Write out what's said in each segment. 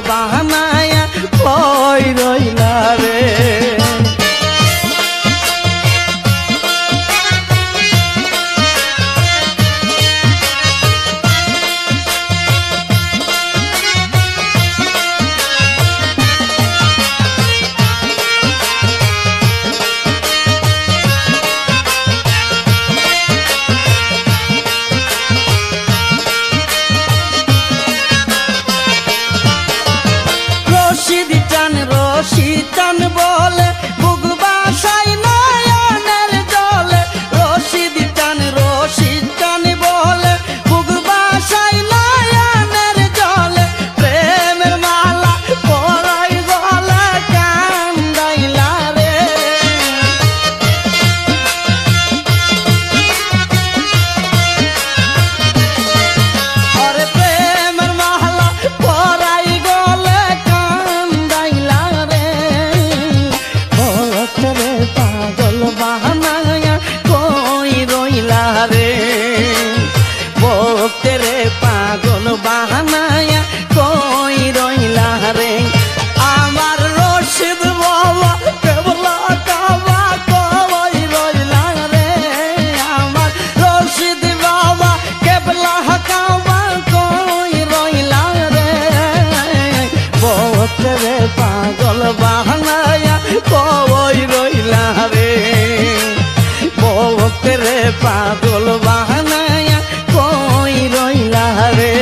বাহানায়া কই রইলা রে। রশিদ বলে বুক বাসাই নয়নের জলে, রশিদ টান বলে বুক বাসাই নয়নের জলে, প্রেমের মালা পরাই গলে কান্দাইলা রে। আরে প্রেমের মালা পরাই গলে কান্দাইলা রে। পাগল বাহানায়া কই রইলা রে, ভক্তেরে পাগল বাহানায়া কই রইলা রে। আমার রশিদ বাবা কেবলা কাবা কই রইলা রে, আমার রশিদ বাবা কেবলা কাবা কই রইলা রে। ভক্তেরে পাগল বাহানায়া কই রইলা রে, ভক্তেরে পাগল বাহানায়া কই রইলা রে।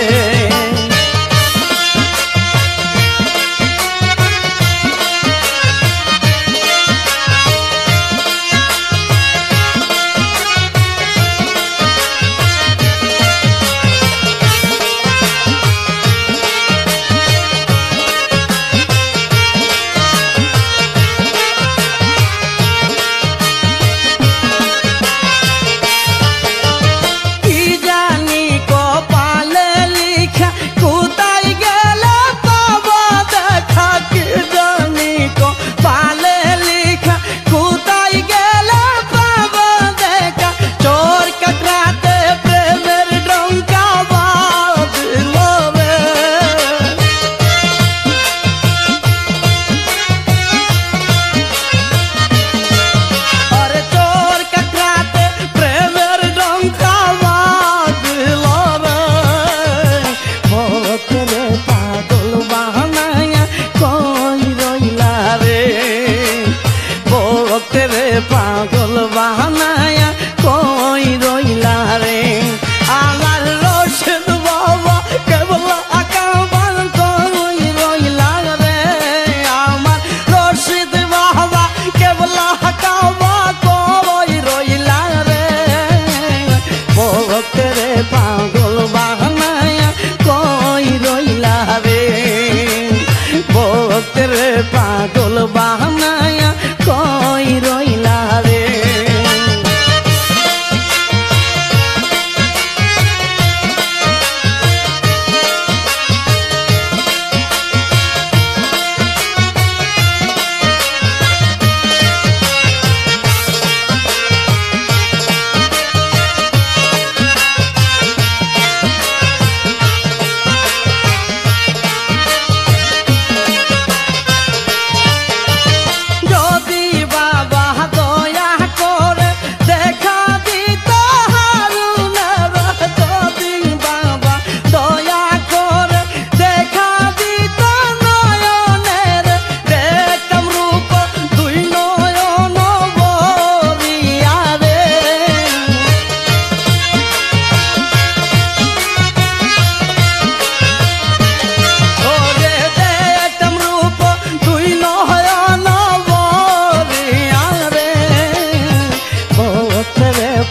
পাগল বাহানায়া কই রইলা রে, আমার রশিদ বাবা কেবলা কাবা কই রইলা রে, আমার রশিদ বাবা কেবলা কাবা কই রইলা রে। ভক্তেরে পাগল বাহানায়া কই রইলা রে, ভক্তেরে পাগল বাহানায়া কই রইলা রে।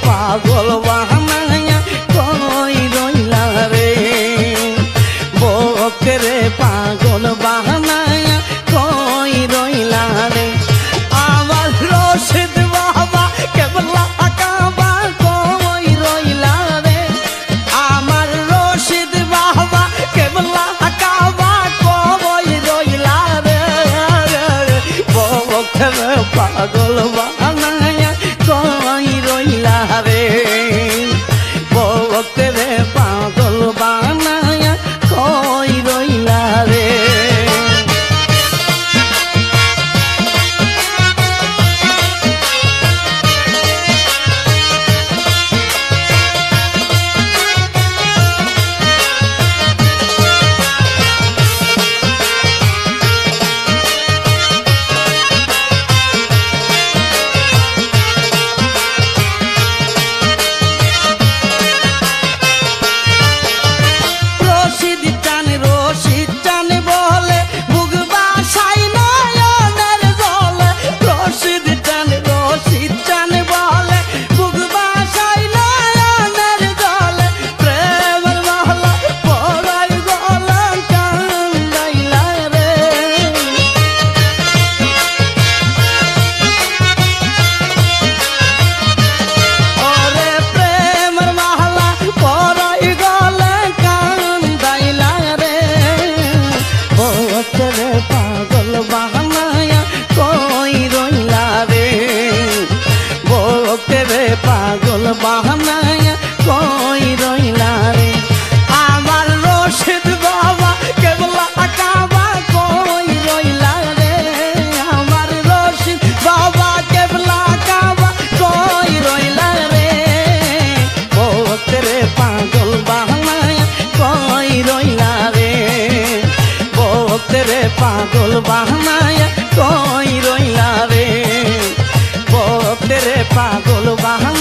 পাগল বাহানায়া কই রইলা রে, ভক্তেরে পাগল বাহানায়া কই রইলা রে। আমার রশিদ বাবা কেবলা কাবা কই রইলা রে, আমার রশিদ বাবা কেবলা কাবা কই রইলা রে। ভক্তেরে পাগল বাহানায়া কই রইলা রে, ভক্তেরে পাগল বানায়া কই রইলা রে। পাগল বাহানায়া কই রইলা রে, বক্তেরে পাগল বাহানায়া